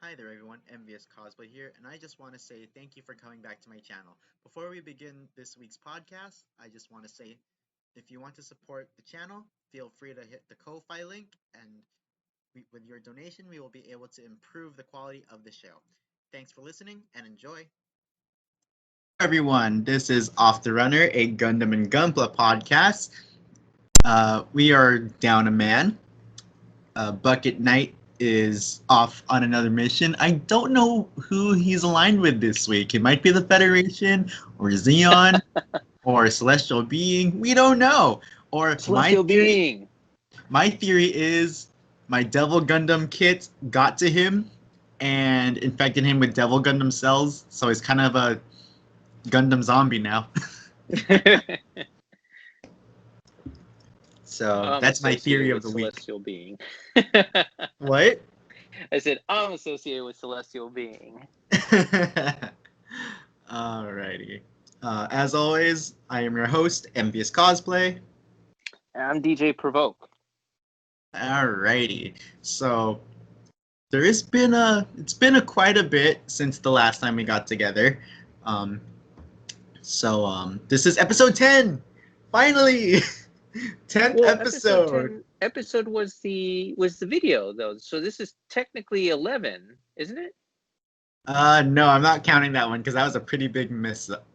Hi there everyone, MVious Cosplay here, and I just want to say thank you for coming back to my channel. Before we begin this week's podcast, I just want to say if you want to support the channel, feel free to hit the Ko-Fi link, and with your donation, we will be able to improve the quality of the show. Thanks for listening and enjoy! Everyone, this is Off the Runner, a Gundam and Gunpla podcast. We are down a man. BucketKnight is off on another mission. I don't know who he's aligned with this week. It might be the Federation, or Xeon, or Celestial Being. We don't know. Or Celestial Being. My theory is my Devil Gundam kit got to him and infected him with Devil Gundam cells, so he's kind of a Gundam zombie now. So that's my theory of the week. Celestial Being. What? I said I'm associated with Celestial Being. Alrighty. As always, I am your host, MVious Cosplay. And I'm DJ Provoke. Alrighty. So it's been quite a bit since the last time we got together. This is episode 10. Finally. 10th episode. Episode was the video though, so this is technically 11, isn't it? No, I'm not counting that one because that was a pretty big mess up.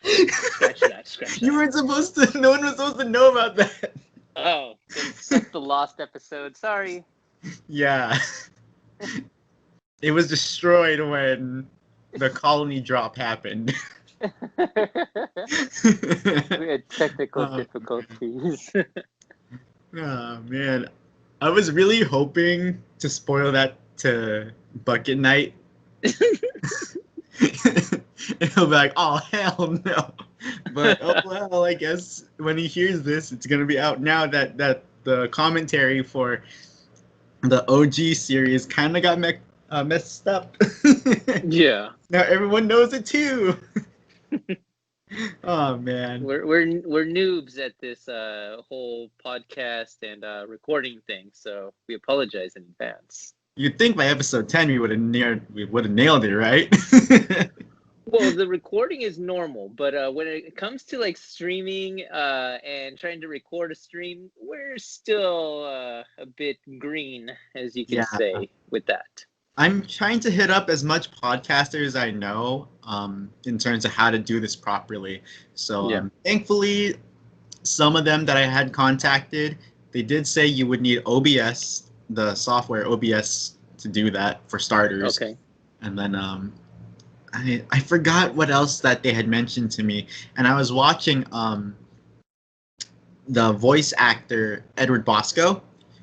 Scratch that. You weren't supposed to. No one was supposed to know about that. Oh, that's the lost episode. Sorry. Yeah. It was destroyed when the colony drop happened. We had technical difficulties. Oh man, I was really hoping to spoil that to BucketKnight. And he'll be like, "Oh hell no!" But oh well, I guess when he hears this, it's gonna be out now that the commentary for the OG series kind of got messed up. Yeah. Now everyone knows it too. Oh man, we're noobs at this whole podcast and recording thing, so we apologize in advance. You'd think by episode 10 we would have nailed it, right? Well, the recording is normal, but when it comes to like streaming and trying to record a stream, we're still a bit green, as you can say, with that. I'm trying to hit up as much podcasters I know in terms of how to do this properly. So thankfully, some of them that I had contacted, they did say you would need OBS, the software OBS, to do that for starters. Okay. And then I forgot what else that they had mentioned to me. And I was watching the voice actor Edward Bosco,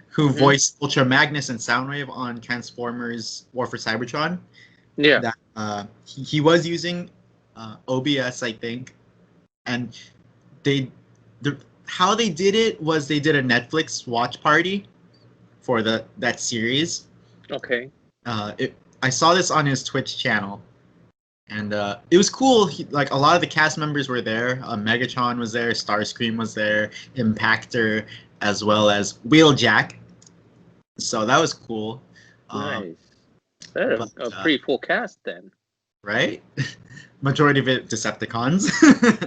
who voiced Ultra Magnus and Soundwave on Transformers War for Cybertron. Yeah. That, he was using OBS, I think. And how they did it was they did a Netflix watch party for that series. Okay. I saw this on his Twitch channel. And it was cool. Like a lot of the cast members were there. Megatron was there. Starscream was there. Impactor, as well as Wheeljack. So that was cool. Nice. That's a pretty full cast then. Right? Majority of it Decepticons.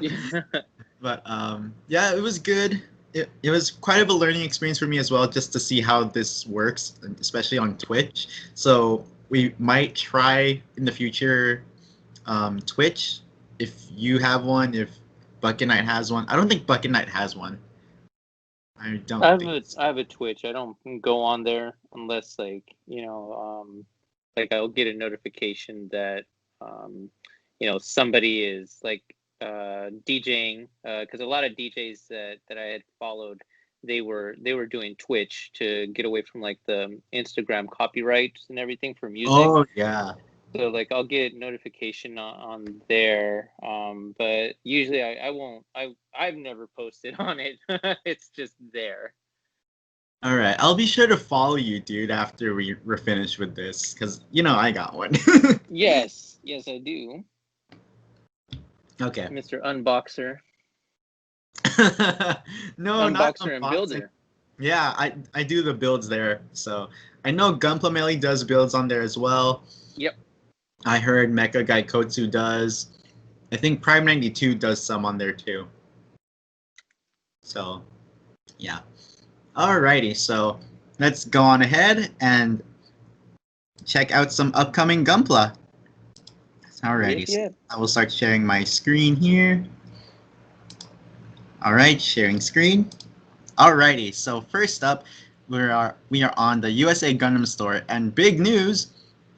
Yeah. But yeah, it was good. It was quite of a learning experience for me as well, just to see how this works, especially on Twitch. So we might try in the future Twitch, if you have one, if BucketKnight has one. I don't think BucketKnight has one. I have a Twitch. I don't go on there unless like I'll get a notification that somebody is like DJing, because a lot of DJs that I had followed, they were doing Twitch to get away from like the Instagram copyrights and everything for music. Oh yeah. So like I'll get notification on there, but usually I won't. I've never posted on it. It's just there. All right, I'll be sure to follow you, dude, after we're finished with this, because I got one. Yes, I do. Okay. Mr. Unboxer. No, not Unboxer and Builder. Yeah, I do the builds there, so I know Gunpla mainly does builds on there as well. Yep. I heard Mecha Guy Kotsu does. I think Prime 92 does some on there too. So, yeah. Alrighty, so let's go on ahead and check out some upcoming Gunpla. Alrighty, Yeah. so I will start sharing my screen here. Alright, sharing screen. Alrighty, so first up, we are on the USA Gundam store, and big news,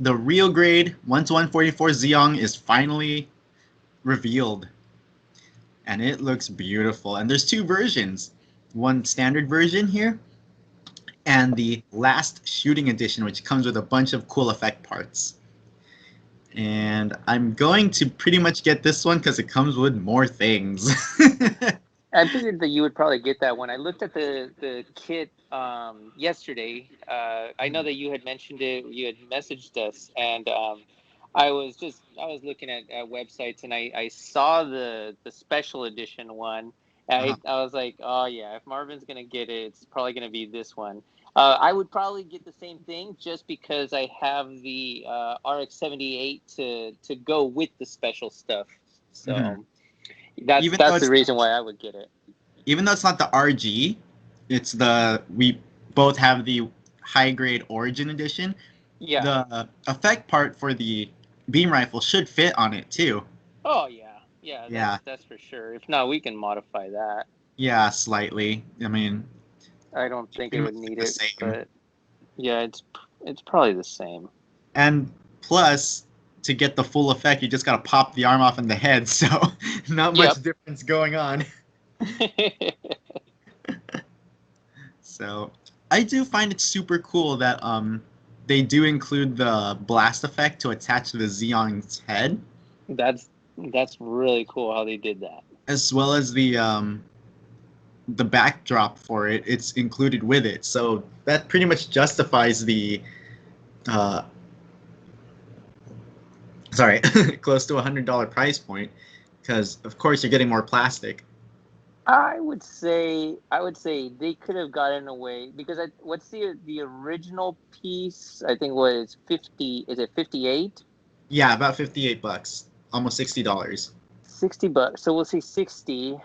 the real grade 1-to-144 Zeong is finally revealed. And it looks beautiful, and there's two versions. One standard version here, and the last shooting edition, which comes with a bunch of cool effect parts. And I'm going to pretty much get this one because it comes with more things. I figured that you would probably get that one. I looked at the kit yesterday. I know that you had mentioned it. You had messaged us, and I was looking at websites, and I saw the special edition one. I was like, oh yeah, if Marvin's gonna get it, it's probably gonna be this one. I would probably get the same thing just because I have the RX-78 to go with the special stuff. So that's the reason why I would get it. Even though it's not the RG, it's we both have the high grade Origin edition. Yeah. The effect part for the beam rifle should fit on it too. Oh yeah. That's for sure. If not, we can modify that. Yeah, slightly. I mean, I don't think it would need it, but yeah, it's probably the same. And plus, to get the full effect, you just gotta pop the arm off in the head, so not much difference going on. So, I do find it super cool that they do include the blast effect to attach to the Zeong's head. That's really cool how they did that. As well as the backdrop for it, it's included with it. So that pretty much justifies the close to $100 price point, because of course you're getting more plastic. I would say they could have gotten away because what's the original piece? I think was 50. Is it 58? Yeah, about $58, almost $60. $60. So we'll say 60.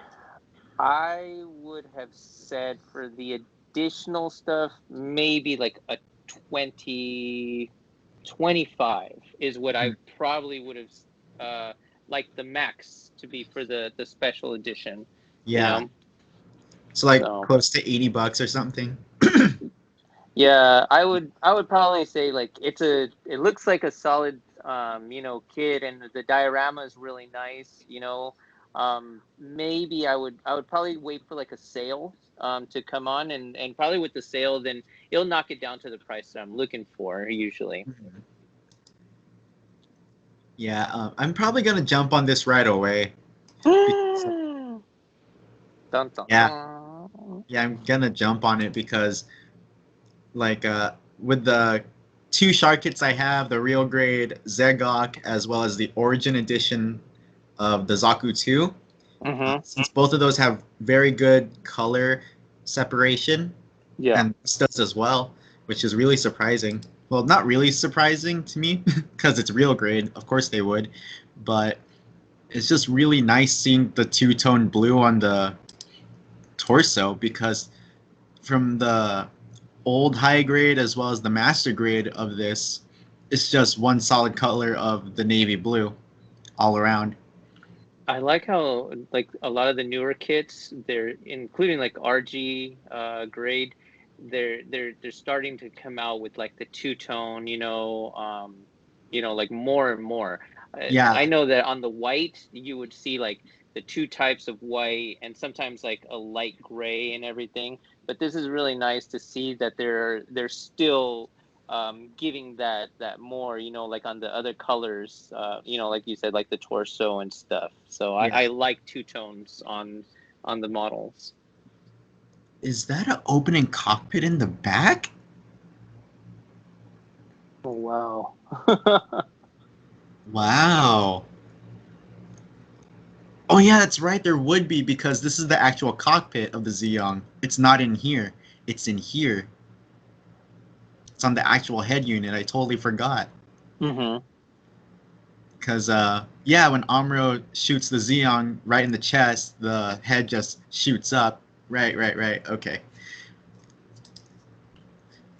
I would have said for the additional stuff, maybe like a 20, 25 is what I probably would have liked the max to be for the special edition. Yeah. You know? So close to $80 or something. Yeah, I would probably say like it looks like a solid kit, and the diorama is really nice, maybe I would probably wait for like a sale to come on, and probably with the sale then it'll knock it down to the price that I'm looking for usually. Yeah, I'm probably gonna jump on this right away. Dun, dun, yeah, dun. yeah, I'm gonna jump on it because, like, with the two shark kits I have, the real grade Zegok as well as the Origin edition of the Zaku 2, since both of those have very good color separation, and this does as well, which is really surprising. Well, not really surprising to me because it's real grade. Of course they would, but it's just really nice seeing the two-tone blue on the torso, because from the old high grade as well as the master grade of this, it's just one solid color of the navy blue all around. I like how like a lot of the newer kits, they're including like RG grade, they're starting to come out with like the two-tone, like more and more. I know that on the white you would see like the two types of white and sometimes like a light gray and everything, but this is really nice to see that they're still giving that more, like on the other colors, like you said, like the torso and stuff. So I like two tones on the models. Is that an opening cockpit in the back? Oh, wow. Wow. Oh yeah, that's right, there would be, because this is the actual cockpit of the Zeong. It's not in here. It's in here. It's on the actual head unit. I totally forgot. Mm-hmm. Because, yeah, when Amuro shoots the Zeon right in the chest, the head just shoots up. Right. Okay.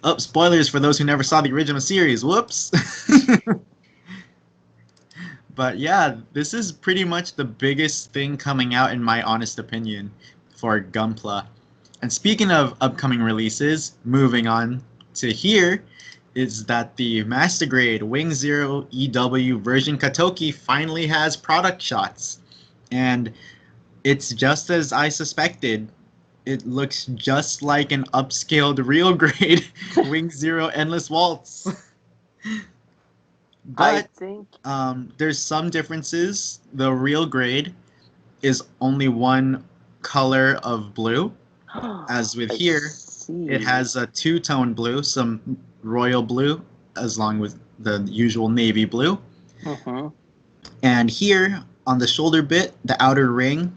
Oh, spoilers for those who never saw the original series. Whoops. But yeah, this is pretty much the biggest thing coming out, in my honest opinion, for Gunpla. And speaking of upcoming releases, moving on to here, is that the Master Grade Wing Zero EW version Katoki finally has product shots. And it's just as I suspected. It looks just like an upscaled real grade Wing Zero Endless Waltz. I But think there's some differences. The real grade is only one color of blue, as with I here, it see. has a two-tone blue, some royal blue, as long with the usual navy blue. Mm-hmm. And here on the shoulder bit, the outer ring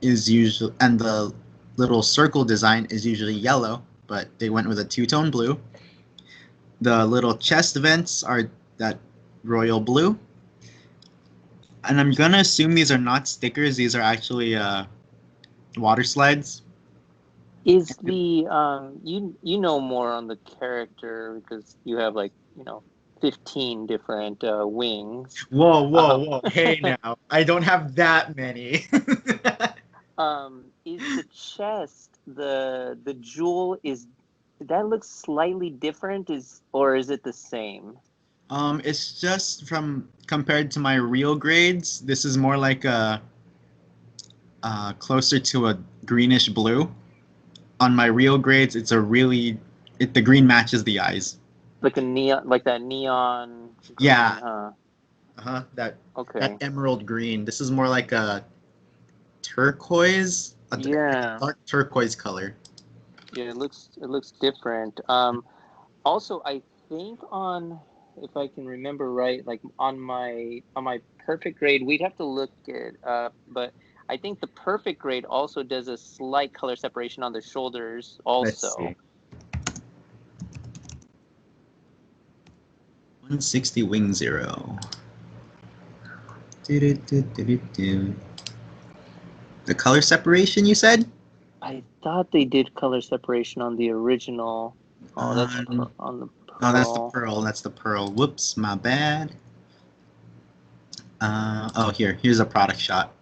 is usually, and the little circle design is usually yellow, but they went with a two-tone blue. The little chest vents are that royal blue. And I'm gonna assume these are not stickers. These are actually water slides. Is the you know more on the character because you have like 15 different wings. Whoa! Hey now, I don't have that many. Is the chest the jewel is that looks slightly different or is it the same? It's just from compared to my real grades. This is more like a closer to a greenish blue. On my real grades, it's a really the green matches the eyes. Like a neon, like that neon green, Yeah, huh? that Okay. emerald green. This is more like a turquoise, Yeah. dark turquoise color. Yeah, it looks different. Also, I think on if I can remember right, like on my perfect grade, we'd have to look it up, but I think the perfect grade also does a slight color separation on the shoulders Let's also. see. 160 Wing Zero. Do. The color separation, you said? I thought they did color separation on the original. Oh, that's Um, on the oh, that's the pearl. pearl. That's the pearl. Whoops, my bad. Oh, here's a product shot.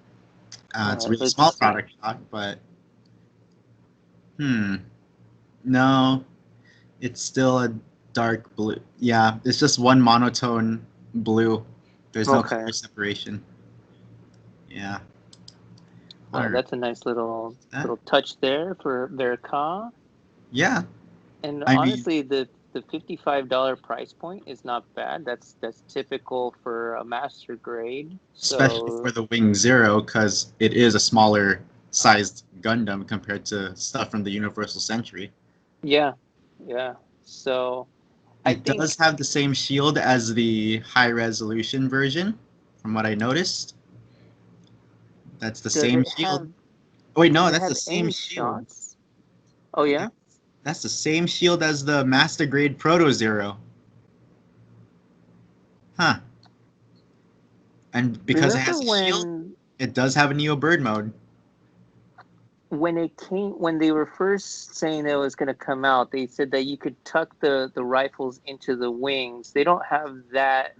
All It's a right, really let's small see. product shot, but no, it's still a dark blue. Yeah, it's just one monotone blue. There's no Okay. color separation. Yeah. Well, All right. that's a nice little That, little touch there for Verka. yeah. And I mean, honestly, the $55 price point is not bad. That's typical for a master grade. especially So for the Wing Zero, because it is a smaller sized Gundam compared to stuff from the Universal Century. yeah, yeah. So I It think does have the same shield as the high resolution version, from what I noticed. That's the does same it shield. have Oh, wait, does no, it that's the have same any shield. shots? Oh Yeah, yeah. that's the same shield as the Master Grade Proto Zero. Huh. And because it Remember has a shield, when it does have a Neo Bird mode. when they were first saying it was going to come out, they said that you could tuck the rifles into the wings. They don't have that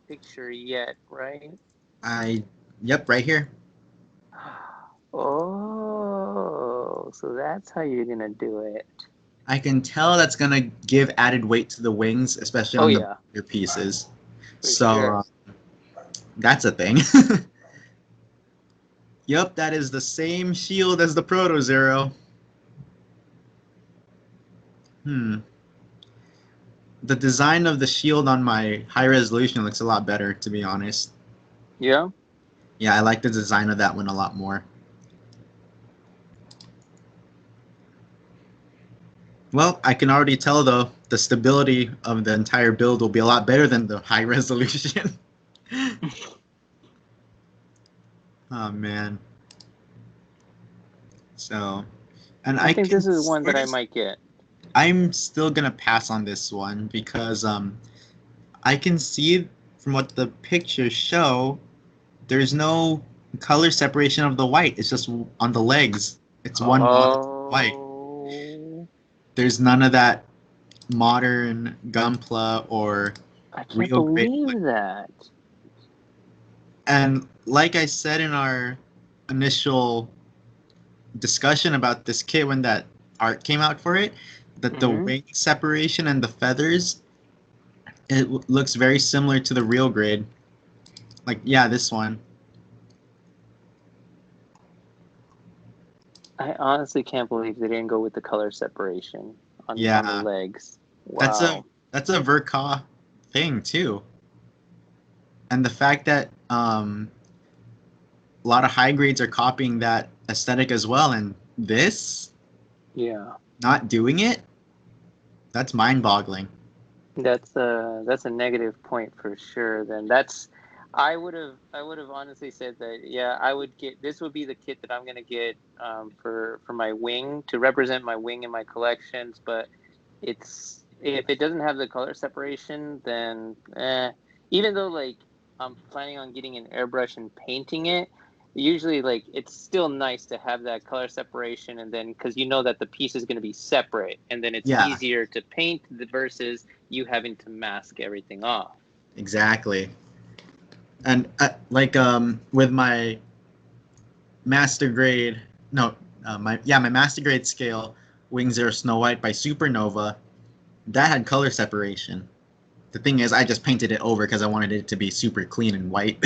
picture yet, right? Yep, right here. Oh, so that's how you're gonna do it. I can tell that's gonna give added weight to the wings, especially Oh on the yeah, bigger pieces. for So sure. that's a thing. Yep, that is the same shield as the Proto Zero. Hmm. The design of the shield on my high resolution looks a lot better, to be honest. Yeah. Yeah, I like the design of that one a lot more. Well, I can already tell though, the stability of the entire build will be a lot better than the high resolution. Oh man. So, and I I think can this is one that sort I of, might get. I'm still gonna pass on this one because I can see from what the pictures show, there's no color separation of the white. It's just on the legs. It's one monotone white. Oh, There's none of that modern Gunpla or I can't real grade. believe that. And like I said in our initial discussion about this kit when that art came out for it, that the Hmm. wing separation and the feathers, it looks very similar to the real grade. Like, yeah, this one. I honestly can't believe they didn't go with the color separation on the Yeah, legs. that's a Wow. that's a Verka thing too. And the fact that a lot of high grades are copying that aesthetic as well, and this Yeah. not doing it, that's mind-boggling. That's a negative point for sure. Then that's I would have honestly said that yeah I would get this would be the kit that I'm gonna get for my wing to represent my wing in my collections. But it's if it doesn't have the color separation, then even though like I'm planning on getting an airbrush and painting it. Usually, like it's still nice to have that color separation, and then because you know that the piece is going to be separate, and then it's Yeah, easier to paint the versus you having to mask everything off. exactly. And like with my master grade, no, my master grade scale, Wing Zero Snow White by Supernova, that had color separation. The thing is, I just painted it over because I wanted it to be super clean and white.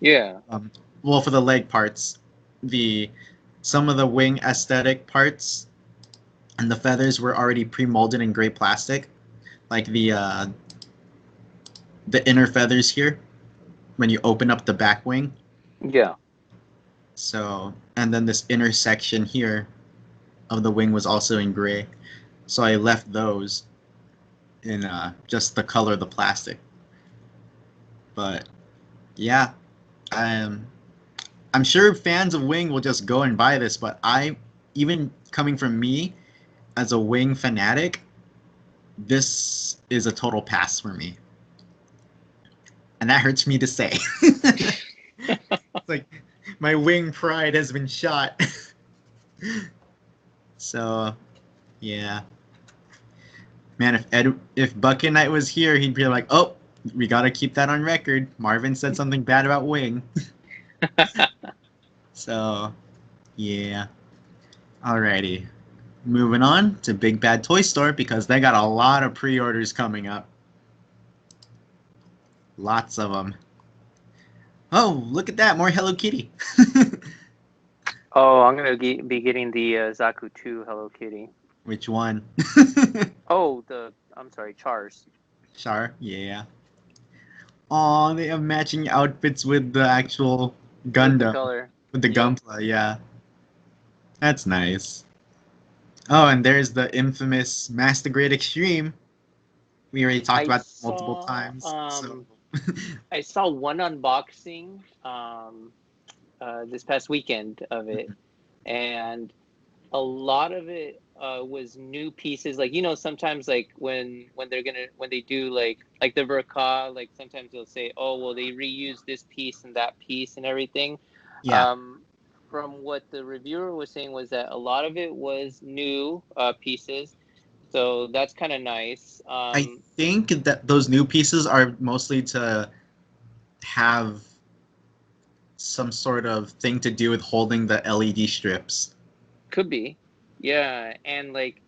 Yeah. um, well, for the leg parts, the some of the wing aesthetic parts and the feathers were already pre-molded in gray plastic, like the inner feathers here when you open up the back wing. Yeah. So, and then this inner section here of the wing was also in gray. So I left those in just the color of the plastic. But yeah, I'm I'm sure fans of Wing will just go and buy this. But even coming from me as a Wing fanatic, this is a total pass for me, and that hurts me to say. It's like my Wing pride has been shot. So yeah, man, if BucketKnight was here, he'd be like, "Oh, we gotta keep that on record. Marvin said something bad about Wing." So yeah, alrighty. Moving on to Big Bad Toy Store because they got a lot of pre-orders coming up. Lots of them. Oh, look at that! More Hello Kitty. Oh, I'm gonna be getting the Zaku 2 Hello Kitty. Which one? Oh, the I'm sorry, Chars. Char. Yeah. Oh, they have matching outfits with the actual With the Gundam, color. with the Yep. Gunpla. Yeah, that's nice. Oh, and there's the infamous Master Grade Extreme. We already talked I about this multiple saw times. So, I saw one unboxing this past weekend of it, and a lot of it was new pieces. Like sometimes like when when they do like the Verka, like sometimes they'll say, oh well, they reused this piece and that piece and everything. yeah, Um, from what the reviewer was saying was that a lot of it was new pieces, so that's kind of nice. I think that those new pieces are mostly to have some sort of thing to do with holding the LED strips. Could be, yeah, and like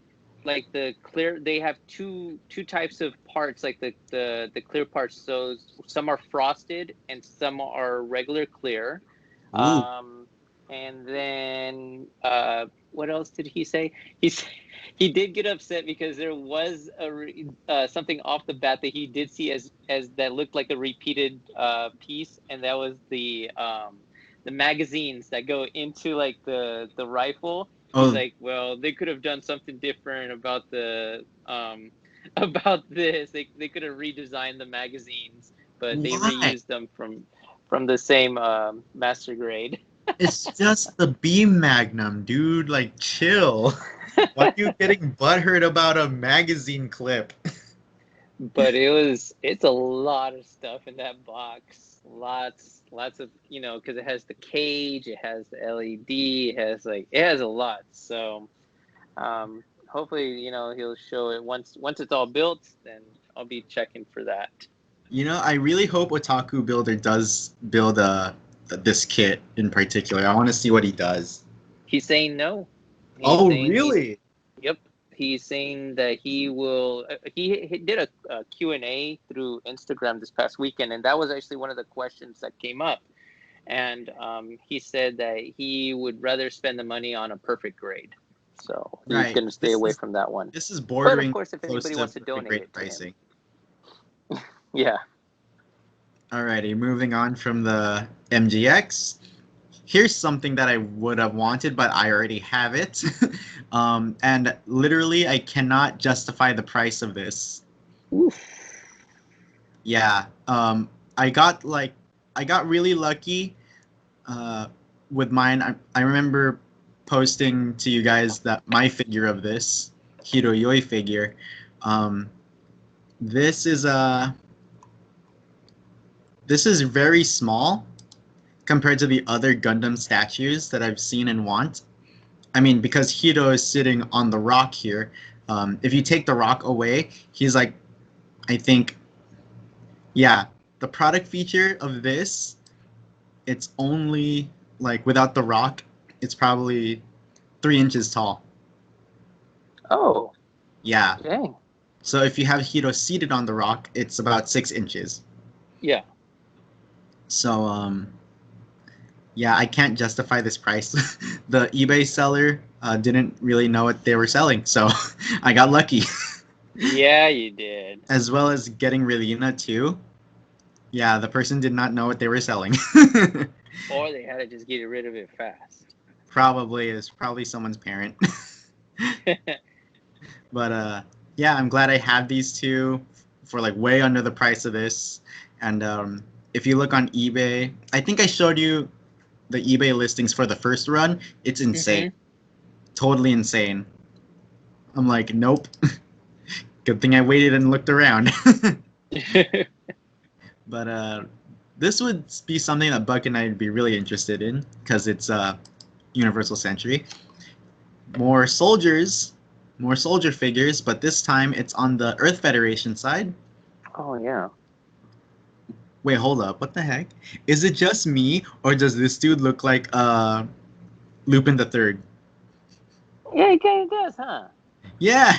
the clear, they have two types of parts, like the clear parts. So some are frosted and some are regular clear. Ooh. Um, and then what else did he say? He did get upset because there was something off the bat that he did see as that looked like a repeated piece, and that was the magazines that go into like the rifle. He's Oh, like, well, they could have done something different about the about this. They could have redesigned the magazines, but they why? reused them from the same master grade. It's just the beam magnum, dude. Like, chill. Why are you getting butthurt about a magazine clip? But it's a lot of stuff in that box. Lots of, because it has the cage, it has the LED, it has a lot. So hopefully, he'll show it once it's all built, then I'll be checking for that. I really hope Otaku Builder does build this kit in particular. I want to see what he does. He's saying no. Oh, really? Yep. He's saying that he will. He did a Q&A through Instagram this past weekend, and that was actually one of the questions that came up. And he said that he would rather spend the money on a perfect grade. So he's going to stay away from that one. This is bordering but of course, if anybody wants to donate it to pricing. Him. Yeah. Alrighty, moving on from the MGX. Here's something that I would have wanted, but I already have it. And literally, I cannot justify the price of this. Oof. Yeah. I got really lucky with mine. I remember posting to you guys that my figure of this Hiroyoi figure. This is very small compared to the other Gundam statues that I've seen and want. I mean, because Hiro is sitting on the rock here. If you take the rock away, he's like, I think, yeah, the product feature of this, it's only, like, without the rock, it's probably 3 inches tall. Oh. Yeah. Dang. So if you have Hiro seated on the rock, it's about 6 inches. Yeah. So, yeah, I can't justify this price. The eBay seller didn't really know what they were selling, so I got lucky. Yeah, you did. As well as getting Relina too. Yeah, the person did not know what they were selling. Or they had to just get rid of it fast. It's probably someone's parent. But yeah, I'm glad I have these two for like way under the price of this. And if you look on eBay, I think I showed you the eBay listings for the first run. It's insane. Mm-hmm. Totally insane. I'm like, nope. Good thing I waited and looked around. But this would be something that BucketKnight would be really interested in because it's Universal Century. More soldier figures, but this time it's on the Earth Federation side. Oh, yeah. Wait, hold up. What the heck? Is it just me, or does this dude look like Lupin the Third? Yeah, he kind of does, huh? Yeah.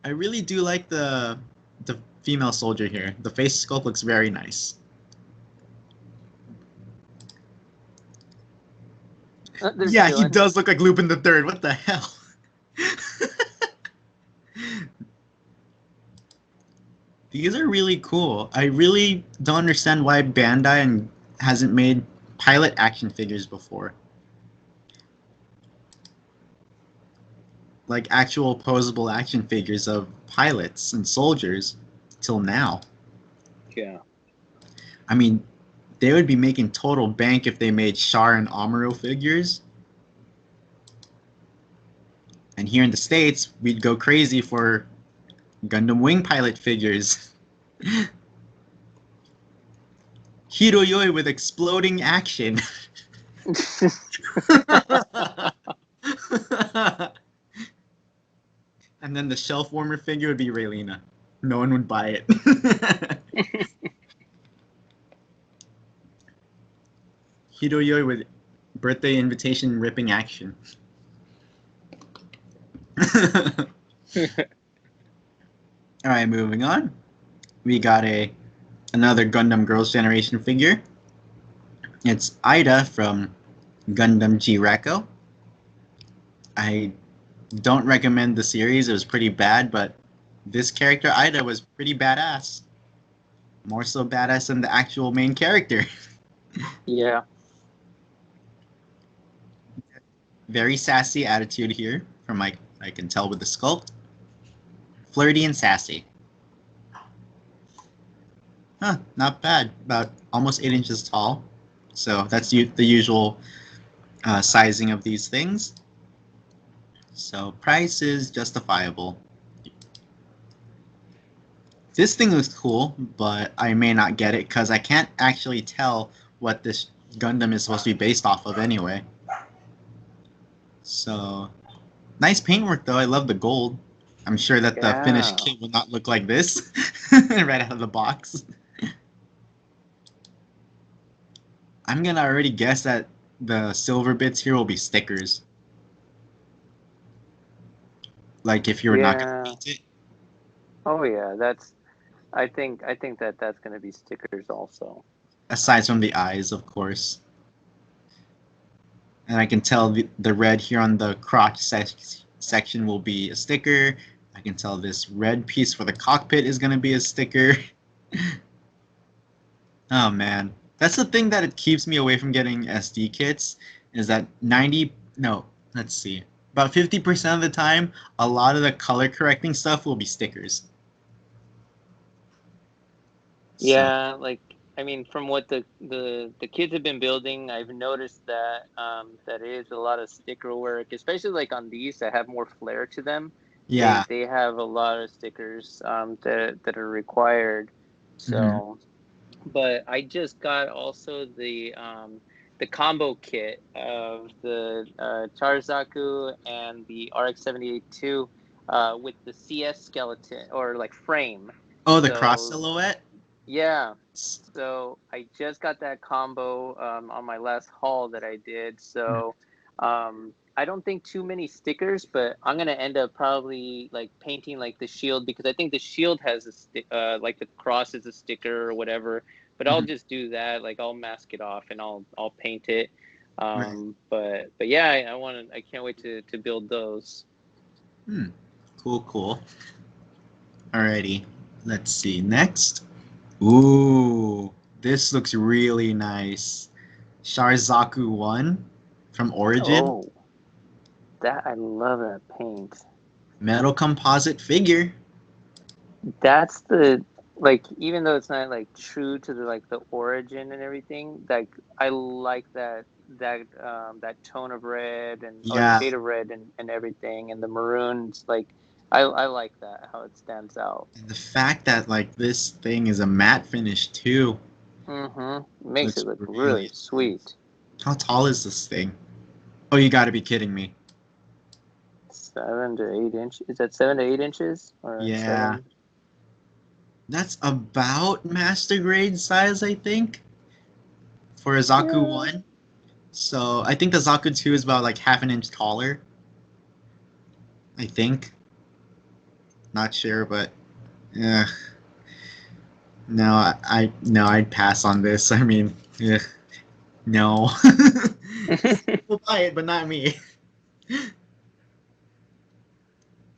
I really do like the female soldier here. The face sculpt looks very nice. Yeah, he does look like Lupin the Third. What the hell? These are really cool. I really don't understand why Bandai hasn't made pilot action figures before. Like actual posable action figures of pilots and soldiers till now. Yeah. I mean, they would be making total bank if they made Char and Amuro figures. And here in the States, we'd go crazy for Gundam Wing pilot figures. Hiroyoi with exploding action. And then the shelf warmer figure would be Relina. No one would buy it. Hiroyoi with birthday invitation ripping action. Alright, moving on. We got another Gundam Girls' Generation figure. It's Ida from Gundam G-Recco. I don't recommend the series. It was pretty bad, but this character, Ida, was pretty badass. More so badass than the actual main character. Yeah. Very sassy attitude here, from I can tell with the sculpt. Flirty and sassy. Huh, not bad. About almost 8 inches tall. So that's the usual sizing of these things. So price is justifiable. This thing looks cool, but I may not get it because I can't actually tell what this Gundam is supposed to be based off of anyway. So, nice paintwork though. I love the gold. I'm sure that the finished kit will not look like this right out of the box. I'm gonna already guess that the silver bits here will be stickers. Like if you're not gonna paint it. Oh yeah, I think that's gonna be stickers also. Aside from the eyes, of course. And I can tell the red here on the crotch section will be a sticker. I can tell this red piece for the cockpit is going to be a sticker. Oh man, that's the thing that it keeps me away from getting SD kits, is that let's see, about 50% of the time, a lot of the color correcting stuff will be stickers. Yeah, like I mean, from what the kids have been building, I've noticed that that is a lot of sticker work, especially like on these that have more flair to them. Yeah. They have a lot of stickers that are required. So, but I just got also the combo kit of the Charzaku and the RX-78-2 with the CS skeleton or like frame. Oh, the cross So silhouette? yeah. So I just got that combo on my last haul that I did. So I don't think too many stickers, but I'm gonna end up probably like painting like the shield because I think the shield has like the cross is a sticker or whatever. But I'll just do that. Like I'll mask it off and I'll paint it. But yeah, I can't wait to build those. Cool. Alrighty, let's see next. Ooh, this looks really nice. Sharzaku 1 from Origin. Oh, that I love that paint. Metal composite figure. That's the like even though it's not like true to the like the origin and everything, like I like that tone of red and or the Yeah, shade of red and everything and the maroons like I like that how it stands out. and the fact that like this thing is a matte finish too. Makes Looks it look really really nice. sweet. How tall is this thing? Oh, you gotta be kidding me. 7 to 8 inch. Is that 7 to 8 inches or Yeah, 7? that's about master grade size, I think, for a Zaku Yeah. 1. So I think the Zaku 2 is about like half an inch taller. I think. Not sure, but yeah. No, no, I'd pass on this. I mean, no. We'll buy it, but not me.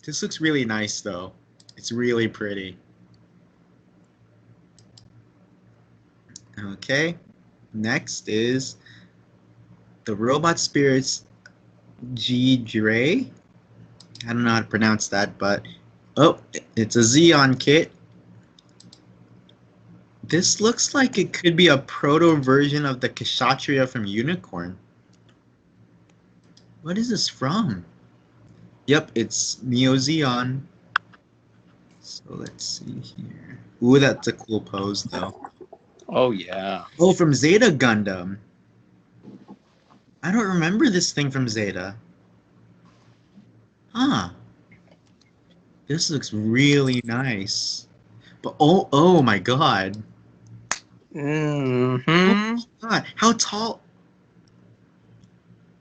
This looks really nice, though. It's really pretty. Okay, next is the Robot Spirits G Dre. I don't know how to pronounce that, but oh, it's a Xeon kit. This looks like it could be a proto version of the Kshatriya from Unicorn. What is this from? Yep, it's Neo Xeon. So let's see here. Ooh, that's a cool pose, though. Oh yeah. Oh, from Zeta Gundam. I don't remember this thing from Zeta. Huh. This looks really nice. But oh my god. Oh my god. How tall?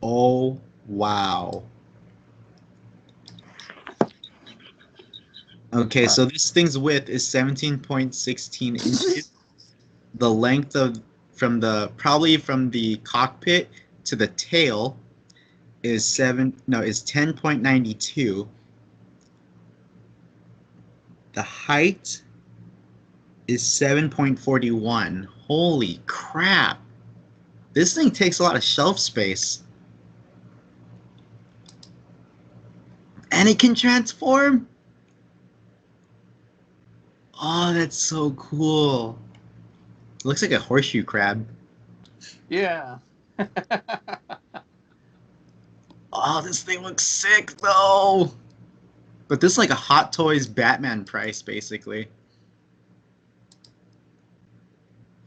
Oh, wow. Okay, so this thing's width is 17.16 inches. The length of probably from the cockpit to the tail is 10.92. The height is 7.41. Holy crap. This thing takes a lot of shelf space. And it can transform? Oh, that's so cool. Looks like a horseshoe crab. Yeah. Oh, this thing looks sick though. But this is like a Hot Toys Batman price, basically.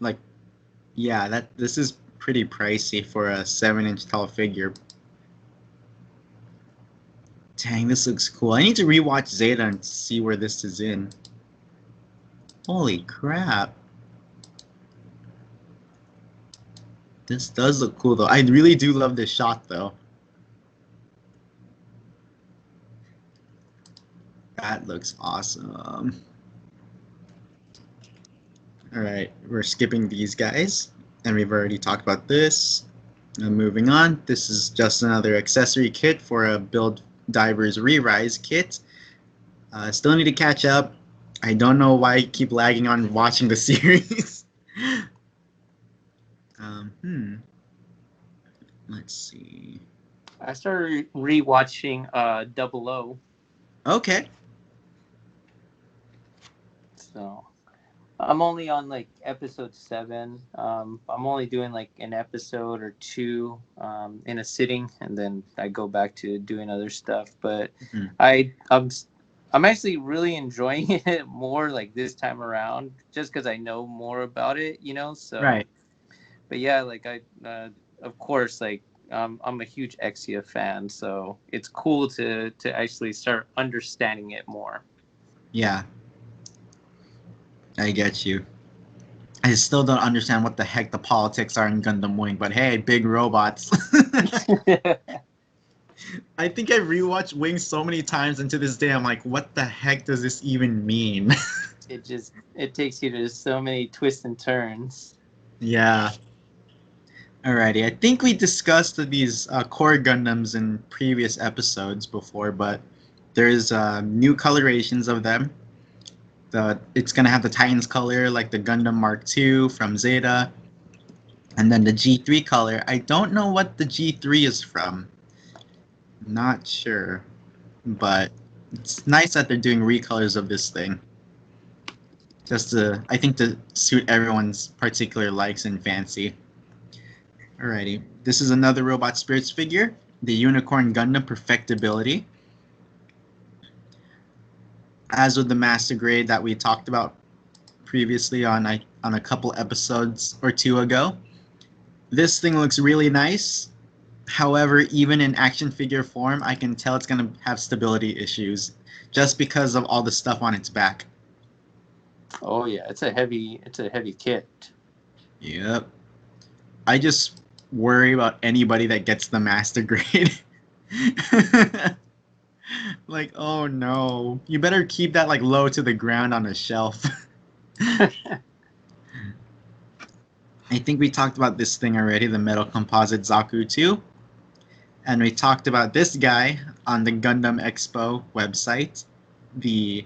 Like, yeah, this is pretty pricey for a 7-inch tall figure. Dang, this looks cool. I need to rewatch Zeta and see where this is in. Holy crap. This does look cool though. I really do love this shot though. That looks awesome. Alright, we're skipping these guys. And we've already talked about this. And moving on, this is just another accessory kit for a Build Divers Re-Rise kit. Still need to catch up. I don't know why I keep lagging on watching the series. Let's see. I started rewatching Double O. Okay. So I'm only on like episode 7. I'm only doing like an episode or 2 in a sitting, and then I go back to doing other stuff. But I'm actually really enjoying it more like this time around, just because I know more about it, you know. So Right. But yeah, like of course, like I'm a huge Exia fan, so it's cool to actually start understanding it more. Yeah. I get you. I still don't understand what the heck the politics are in Gundam Wing, but hey, big robots. I think I've rewatched Wing so many times, and to this day, I'm like, what the heck does this even mean? It takes you to so many twists and turns. Yeah. Alrighty, I think we discussed these core Gundams in previous episodes before, but there's new colorations of them. It's gonna have the Titans color, like the Gundam Mark II from Zeta, and then the G3 color. I don't know what the G3 is from. Not sure, but it's nice that they're doing recolors of this thing. I think to suit everyone's particular likes and fancy. Alrighty, this is another Robot Spirits figure, the Unicorn Gundam Perfectibility. As with the Master Grade that we talked about previously on a couple episodes or 2 ago, this thing looks really nice. However, even in action figure form, I can tell it's going to have stability issues just because of all the stuff on its back. Oh yeah, it's a heavy kit. Yep. I just worry about anybody that gets the Master Grade. Like, oh no. You better keep that like low to the ground on a shelf. I think we talked about this thing already, the metal composite Zaku 2. And we talked about this guy on the Gundam Expo website, the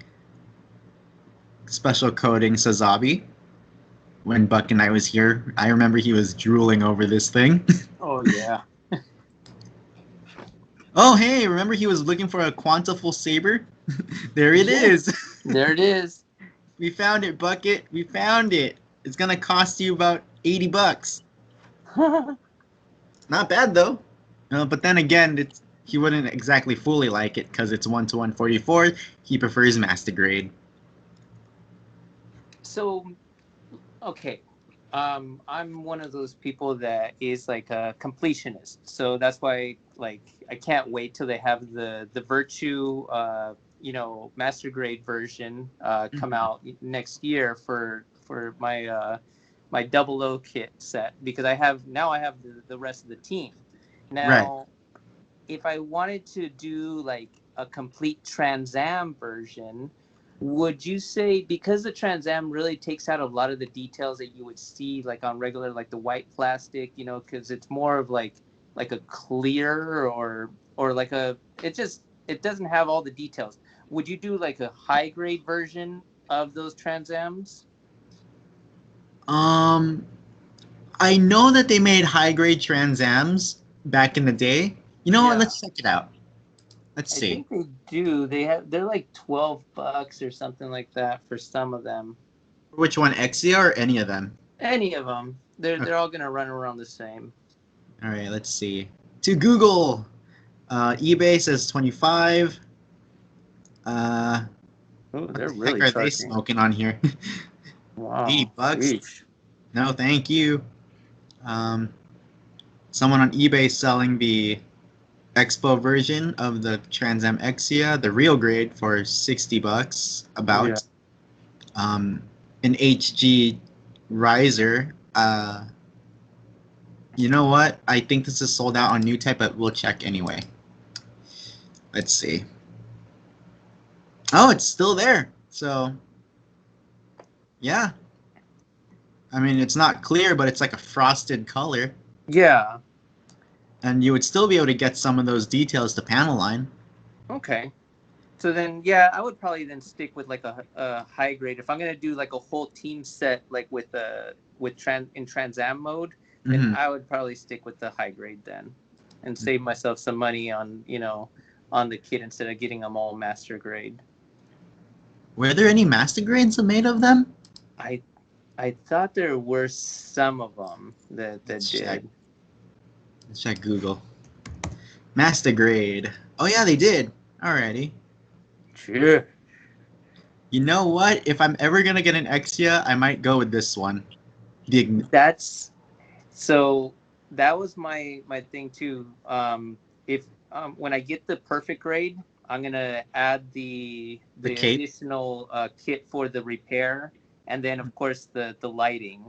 special coding Sazabi. When BucketKnight was here, I remember he was drooling over this thing. Oh yeah. Oh hey, remember he was looking for a Quantaful Saber? There it is. There it is. We found it, Bucket. We found it. It's gonna cost you about $80. Not bad though. But then again, he wouldn't exactly fully like it because it's 1:144. He prefers Master Grade. So, okay. I'm one of those people that is like a completionist. So that's why like I can't wait till they have the Virtue Master Grade version come out next year for my my Double O kit set, because I have the rest of the team. Now, Right. if I wanted to do like a complete Trans Am version, would you say, because the Trans Am really takes out a lot of the details that you would see like on regular, like the white plastic, you know, because it's more of like a clear or like it doesn't have all the details. Would you do like a high grade version of those Trans Ams? I know that they made high grade Trans Ams back in the day. You know what? Yeah. Let's check it out. Let's I see. think they do. They're like $12 or something like that for some of them. Which one, Exia or any of them? Any of them. They're all gonna run around the same. All right, let's see. To Google, eBay says 25. Uh, Oh, what they're the heck really are they charging. smoking on here? Wow. 80 bucks? Sheesh. No, thank you. Um, someone on eBay selling the Expo version of the Trans Am Exia, the real grade, for 60 bucks. Yeah. About an HG riser. You know what? I think this is sold out on new type, but we'll check anyway. Let's see. Oh, it's still there. So, yeah. I mean, it's not clear, but it's like a frosted color. Yeah. And you would still be able to get some of those details to panel line. Okay. So then, yeah, I would probably then stick with like a high grade. If I'm gonna do like a whole team set, like with Trans Am mode, then Mm-hmm. I would probably stick with the high grade then, and save myself some money on on the kit instead of getting them all master grade. Were there any master grades made of them? I I thought there were some of them that Let's did. check. Let's check Google. Master grade. Oh yeah, they did. Alrighty. Sure. You know what? If I'm ever gonna get an Exia, I might go with this one. That's so that was my thing too. If when I get the perfect grade, I'm gonna add The the cape. additional kit for the repair, and then of course the lighting.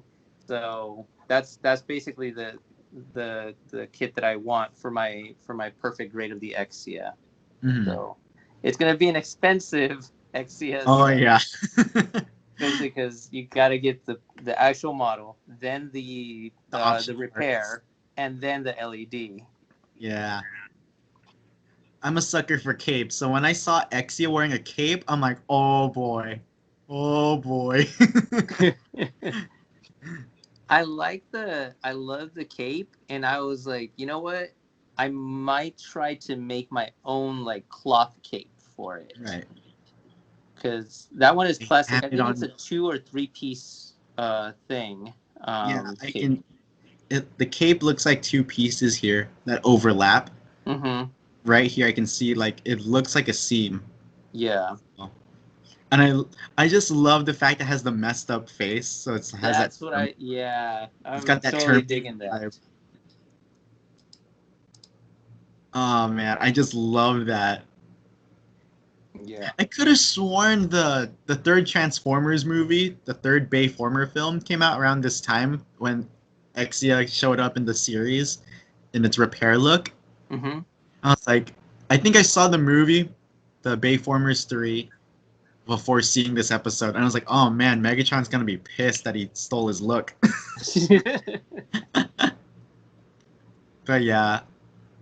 So that's basically the kit that I want for my perfect grade of the Exia. Mm-hmm. So it's gonna be an expensive Exia Oh set, yeah. especially because you got to get the actual model, then The option the parts. repair, and then the LED. Yeah. I'm a sucker for capes, so when I saw Exia wearing a cape, I'm like, oh boy. Oh boy. I love the cape, and I was like, you know what? I might try to make my own like cloth cape for it, Right. because that one is I plastic. have I it think it's a on. 2 or 3 piece thing. Yeah, I Cape. can. The cape looks like two pieces here that overlap. Mm-hmm. Right here, I can see like it looks like a seam. Yeah, And I just love the fact it has the messed up face, so it has that. that's what I. Yeah, It's I'm got that totally Terminator digging vibe. that. Oh man, I just love that. Yeah. I could have sworn the third Transformers movie, the third Bayformer film, came out around this time when Exia showed up in the series in its repair look. Mm-hmm. I was like, I think I saw the movie, the Bayformers 3, before seeing this episode, and I was like, oh man, Megatron's gonna be pissed that he stole his look. But yeah,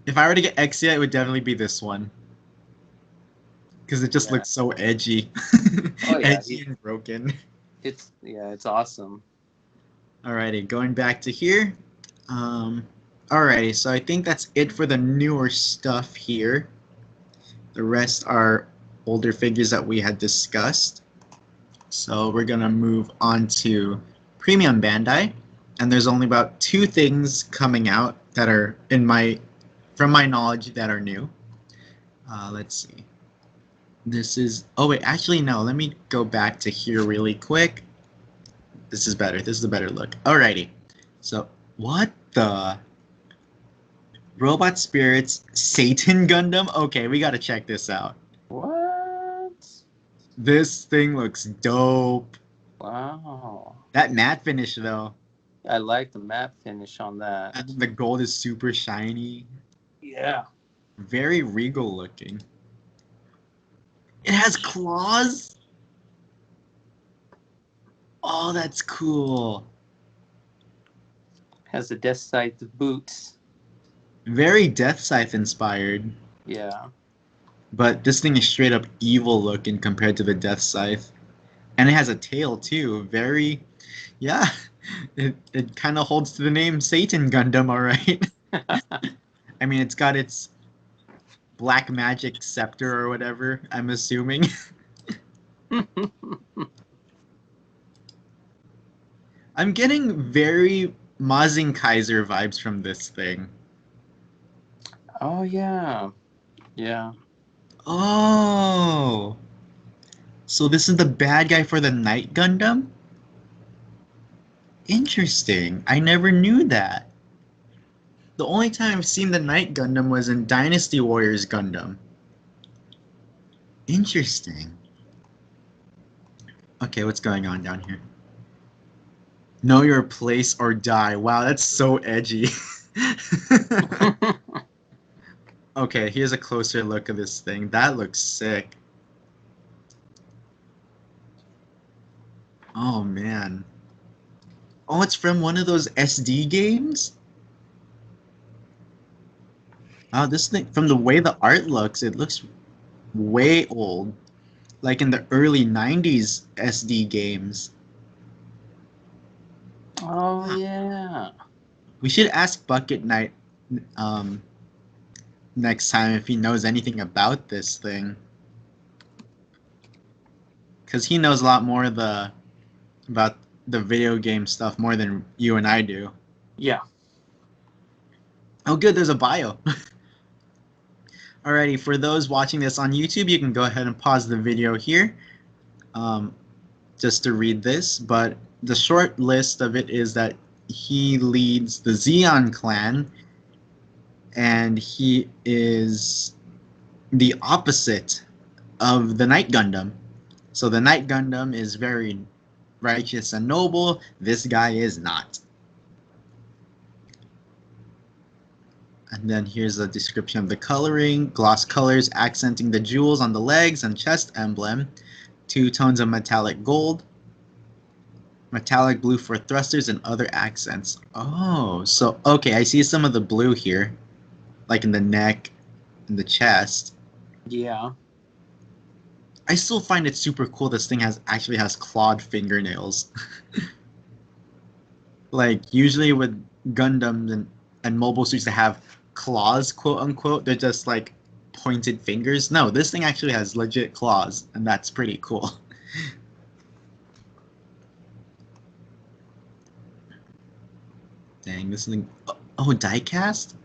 if I were to get Exia, it would definitely be this one. Because it just Yeah. looks so edgy. Oh yeah, Edgy and broken. it's awesome. Alrighty, going back to here. Um, alrighty, so I think that's it for the newer stuff here. The rest are older figures that we had discussed. So we're gonna move on to Premium Bandai, and there's only about two things coming out that are from my knowledge, that are new. Let's see. This is. Oh wait, actually no. Let me go back to here really quick. This is better. This is a better look. Alrighty. So what the Robot Spirits Satan Gundam? Okay, we gotta check this out. What? This thing looks dope. Wow. That matte finish though, I like the matte finish on that. and the gold is super shiny. Yeah. Very regal looking. It has claws. Oh, that's cool. Has the Death Scythe boots. Very Death Scythe inspired. Yeah. But this thing is straight up evil looking compared to the Death Scythe. And it has a tail too. Very, yeah. It kind of holds to the name Satan Gundam, alright? I mean, it's got its black magic scepter or whatever, I'm assuming. I'm getting very Mazin Kaiser vibes from this thing. Oh yeah, yeah. Oh, so this is the bad guy for the Night Gundam? Interesting. I never knew that. The only time I've seen the Night Gundam was in Dynasty Warriors Gundam. Interesting. Okay, what's going on down here? Know your place or die. Wow, that's so edgy. Okay, here's a closer look of this thing. That looks sick. Oh man. Oh, it's from one of those SD games? Oh, this thing, from the way the art looks, it looks way old. Like in the early 90s SD games. Oh yeah. We should ask BucketKnight um, next time if he knows anything about this thing. Because he knows a lot more about the video game stuff more than you and I do. Yeah. Oh, good, there's a bio. Alrighty, for those watching this on YouTube, you can go ahead and pause the video here just to read this. But the short list of it is that he leads the Xeon clan, and he is the opposite of the Night Gundam. So the Night Gundam is very righteous and noble. This guy is not. And then here's a description of the coloring. Gloss colors accenting the jewels on the legs and chest emblem. 2 tones of metallic gold. Metallic blue for thrusters and other accents. Oh, so, okay, I see some of the blue here. Like in the neck and the chest. Yeah. I still find it super cool this thing actually has clawed fingernails. Like, usually with Gundams and mobile suits that have claws, quote unquote, they're just like pointed fingers. No, this thing actually has legit claws, and that's pretty cool. Dang, this thing. Oh, die cast?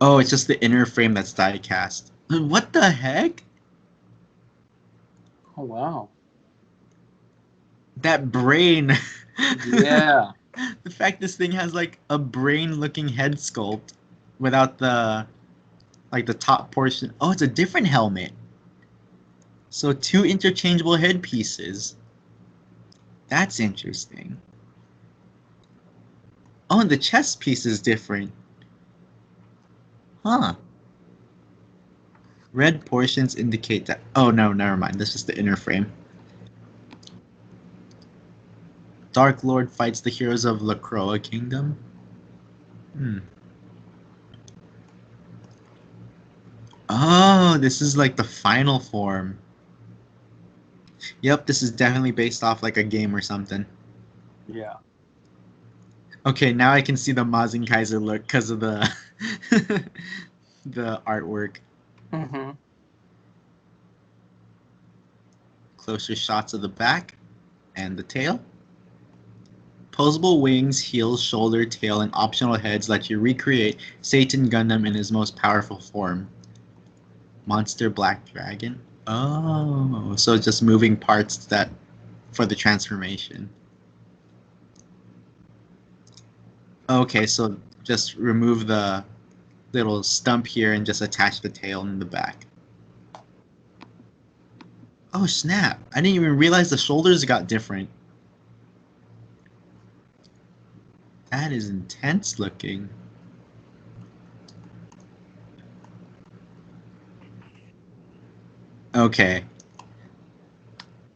Oh, it's just the inner frame that's die cast. What the heck? Oh wow. That brain. Yeah. The fact this thing has like a brain looking head sculpt without the top portion. Oh, it's a different helmet. So 2 interchangeable headpieces. That's interesting. Oh, and the chest piece is different. Huh. Red portions indicate that. Oh no, never mind. This is the inner frame. Dark Lord fights the heroes of La Croa Kingdom. Oh, this is like the final form. Yep, this is definitely based off like a game or something. Yeah. Okay, now I can see the Mazin Kaiser look because of the the artwork. Mm-hmm. Closer shots of the back and the tail. Posable wings, heels, shoulder, tail, and optional heads let you recreate Satan Gundam in his most powerful form. Monster Black Dragon. Oh, so just moving parts that for the transformation. Okay, so just remove the little stump here and just attach the tail in the back. Oh snap! I didn't even realize the shoulders got different. That is intense looking. Okay.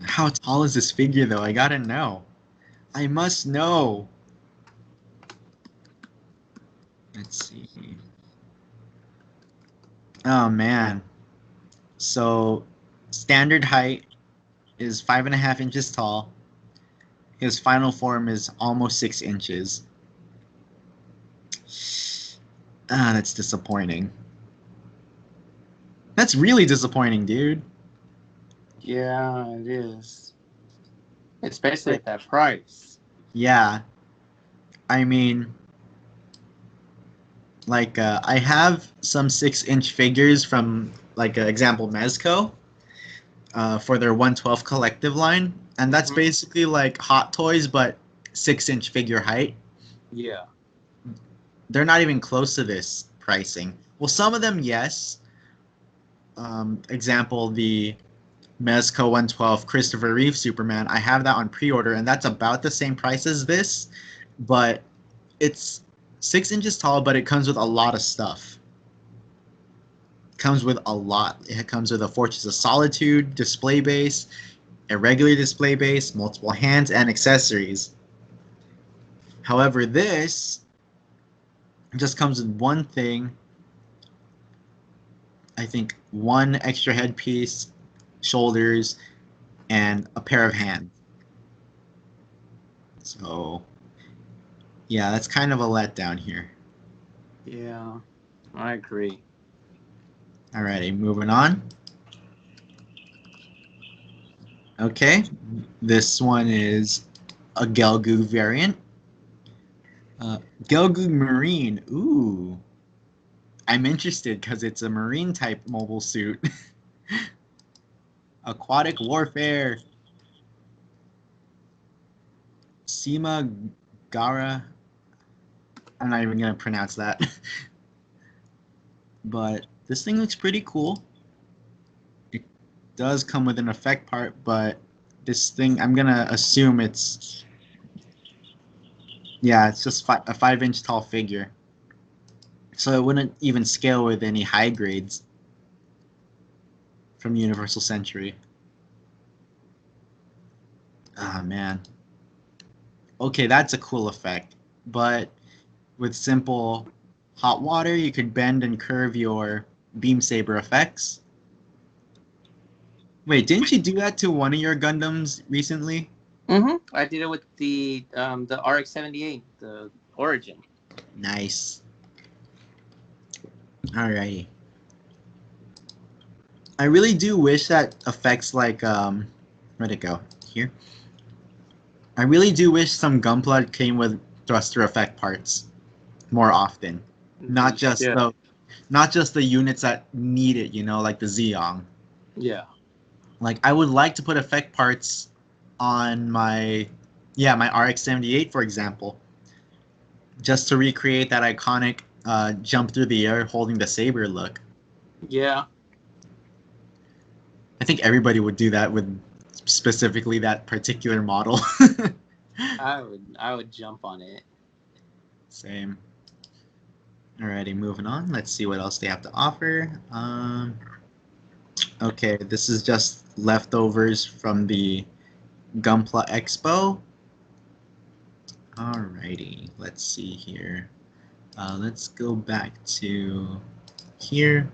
How tall is this figure though? I gotta know. I must know. Let's see. Oh man. So standard height is 5.5 inches tall. His final form is almost 6 inches. Ah, that's disappointing. That's really disappointing, dude. Yeah, it is. Especially at that price. Yeah. I mean, like, I have some 6-inch figures from, like, example, Mezco, for their 112 collective line. And that's basically like Hot Toys, but 6-inch figure height. Yeah. They're not even close to this pricing. Well, some of them, yes. Example, the Mezco 112 Christopher Reeve Superman. I have that on pre-order, and that's about the same price as this, but it's 6 inches tall, but it comes with a lot of stuff. Comes with a lot. It comes with a Fortress of Solitude display base, a regular display base, multiple hands, and accessories. However, this just comes with one thing. I think one extra headpiece, shoulders, and a pair of hands. So, yeah, that's kind of a letdown here. Yeah, I agree. Alrighty, moving on. Okay, this one is a Gelgu variant. Gelgu Marine. Ooh. I'm interested because it's a Marine type mobile suit. Aquatic Warfare. Sima Gara. I'm not even going to pronounce that. But this thing looks pretty cool. It does come with an effect part, but this thing, I'm going to assume it's... Yeah, it's just a 5-inch tall figure. So it wouldn't even scale with any high grades from Universal Century. Ah, man. Okay, that's a cool effect. But with simple hot water, you could bend and curve your beam saber effects. Wait, didn't you do that to one of your Gundams recently? I did it with the RX-78, the Origin. Nice. Alrighty. I really do wish that effects like where'd it go? Here. I really do wish some Gunpla came with thruster effect parts more often. Not just the units that need it, you know, like the Zeong. Yeah. Like I would like to put effect parts on my RX-78, for example, just to recreate that iconic jump through the air holding the saber look. Yeah. I think everybody would do that with specifically that particular model. I would jump on it. Same. Alrighty, moving on. Let's see what else they have to offer. Okay, this is just leftovers from the Gunpla Expo. Alrighty, let's see here. Let's go back to here,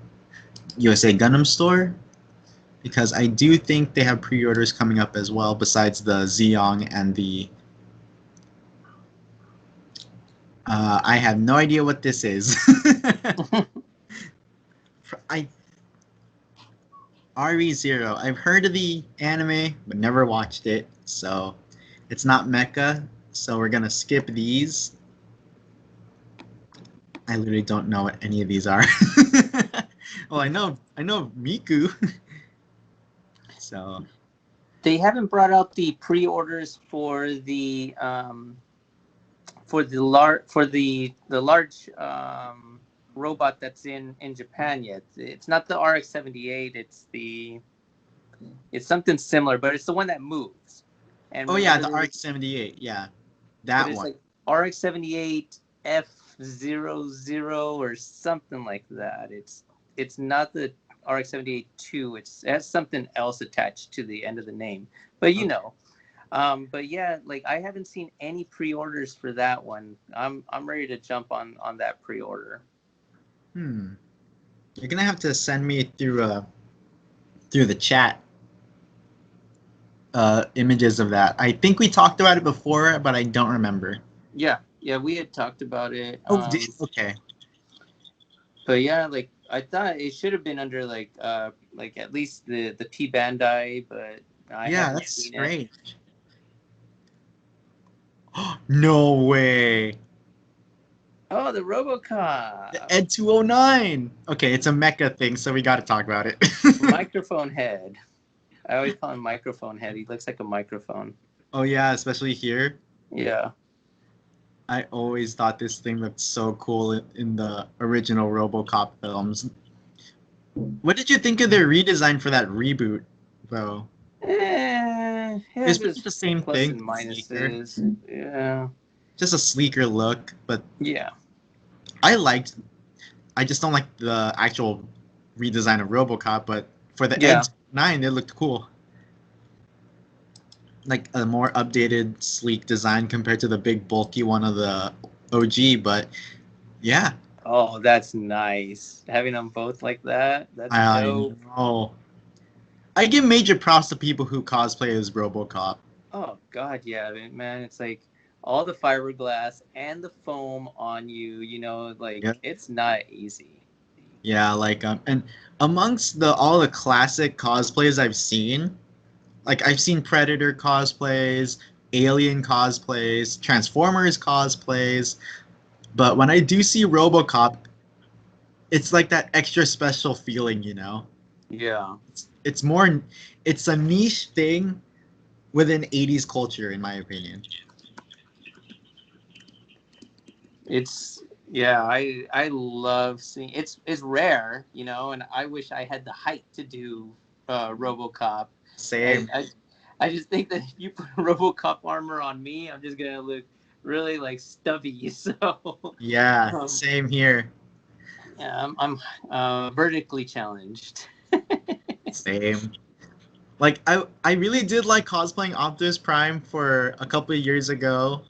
USA Gundam Store, because I do think they have pre-orders coming up as well, besides the Zeong and the... I have no idea what this is. RE0. I've heard of the anime, but never watched it, so it's not mecha, so we're gonna skip these. I literally don't know what any of these are. Well, I know Miku. So They haven't brought out the pre-orders for the large robot that's in Japan yet. It's not the RX-78. It's something similar, but it's the one that moves. And yeah, the RX-78. Yeah, that one. It's like RX-78 F00 or something like that. It's not the RX-78-2. It has something else attached to the end of the name. But you know. But yeah, like I haven't seen any pre-orders for that one. I'm ready to jump on that pre-order. You're gonna have to send me through the chat images of that. I think we talked about it before, but I don't remember. Yeah, we had talked about it. Okay. But yeah, like I thought it should have been under like at least the T Bandai, but I haven't that's seen strange. it. No way. Oh, the The RoboCop. Ed 209. Okay, it's a mecha thing, so we got to talk about it. Microphone head. I always call him microphone head. He looks like a microphone. Oh yeah, especially here. Yeah. I always thought this thing looked so cool in the original RoboCop films. What did you think of their redesign for that reboot, though? It It's has pretty its much the same plus thing, and sleeker. minuses. Yeah. Just a sleeker look, but Yeah. I liked. I just don't like the actual redesign of RoboCop, but for the Yeah. Ed 9, it looked cool. Like a more updated, sleek design compared to the big, bulky one of the OG. But yeah, Oh, that's nice. Having them both like that. That's I dope. know. I give major props to people who cosplay as RoboCop. Oh God, yeah, man. It's like all the fiberglass and the foam on you. Like Yeah, it's not easy. yeah. Like and amongst the all the classic cosplays I've seen, like I've seen Predator cosplays, Alien cosplays, Transformers cosplays, but when I do see RoboCop, it's like that extra special feeling, you know. Yeah. It's more, it's a niche thing within 80s culture, in my opinion. It's yeah. I love seeing. It's rare, and I wish I had the height to do RoboCop. I, Same. I I just think that if you put RoboCop armor on me, I'm just gonna look really like stubby. So Yeah, um, same here. yeah, I'm vertically challenged. Same. Like I really did like cosplaying Optimus Prime for a couple of years ago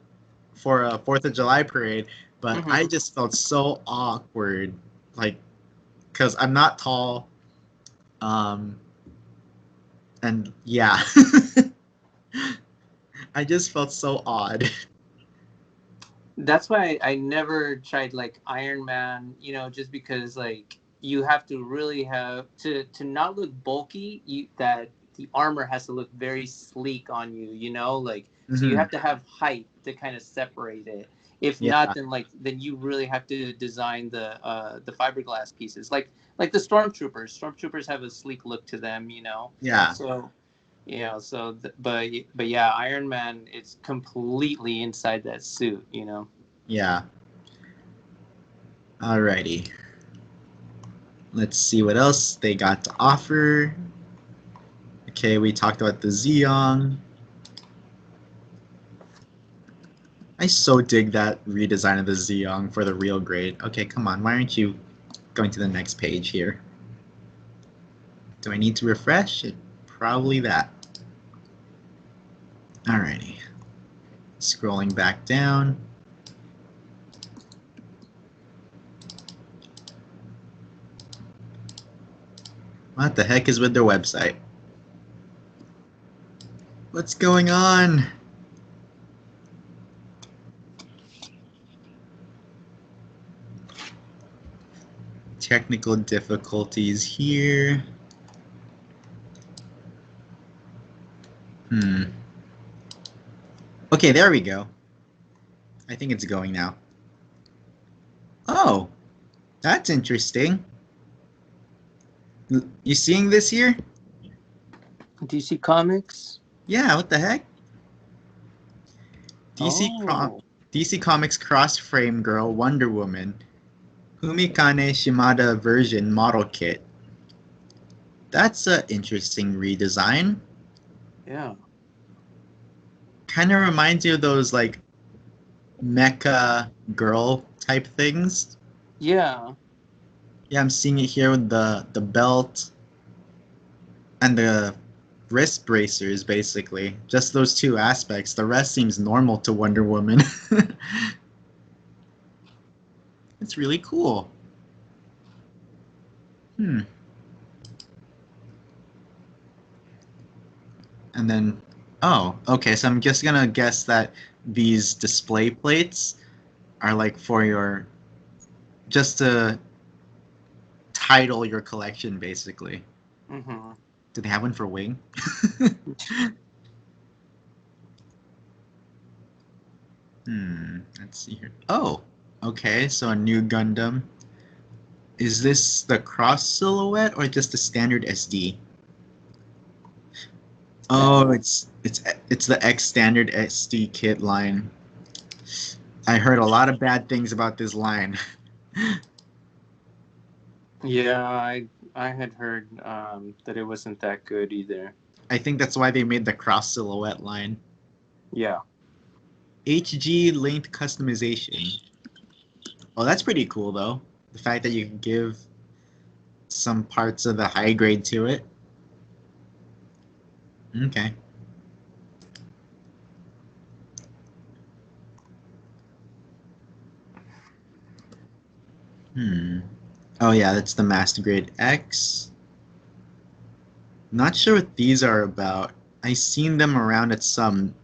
for a 4th of July parade, but I Hmm. just felt so awkward, like, because I'm not tall, um, and yeah, I just felt so odd. That's why I never tried like Iron Man, just because like you have to really have to not look bulky, that the armor has to look very sleek on you, like so you Hmm. have to have height to kind of separate it. If Yeah, not, then you really have to design the fiberglass pieces. Like the stormtroopers. Stormtroopers have a sleek look to them, yeah, So but yeah, Iron Man, it's completely inside that suit. yeah. Alrighty. Let's see what else they got to offer. Okay, we talked about the Xeon. I so dig that redesign of the Xeon for the real grade. Okay, come on, why aren't you going to the next page here? Do I need to refresh? Probably that. Alrighty. Scrolling back down. What the heck is with their website? What's going on? Technical difficulties here. Okay, there we go. I think it's going now. Oh, that's interesting. You seeing this here? DC Comics. Yeah, what the heck? DC, Oh, DC Comics Cross Frame Girl Wonder Woman Humikane Shimada version model kit. That's an interesting redesign. yeah. Kind of reminds you of those like mecha girl type things. Yeah. Yeah, I'm seeing it here with the belt and the wrist bracers, basically. Just those two aspects. The rest seems normal to Wonder Woman. It's really cool. Hmm. And then, oh, okay. So I'm just gonna guess that these display plates are like for your, just to title your collection, basically. Mm-hmm. Do they have one for Wing? Let's see here. Oh, okay. So a new Gundam. Is this the cross silhouette or just the standard SD? Oh, it's the X standard SD kit line. I heard a lot of bad things about this line. Yeah, I had heard that it wasn't that good either. I think that's why they made the cross silhouette line. Yeah. HG length customization. Oh, that's pretty cool though. The fact that you can give some parts of the high grade to it. Okay. Oh yeah, that's the Master Grade X. Not sure what these are about. I seen them around at some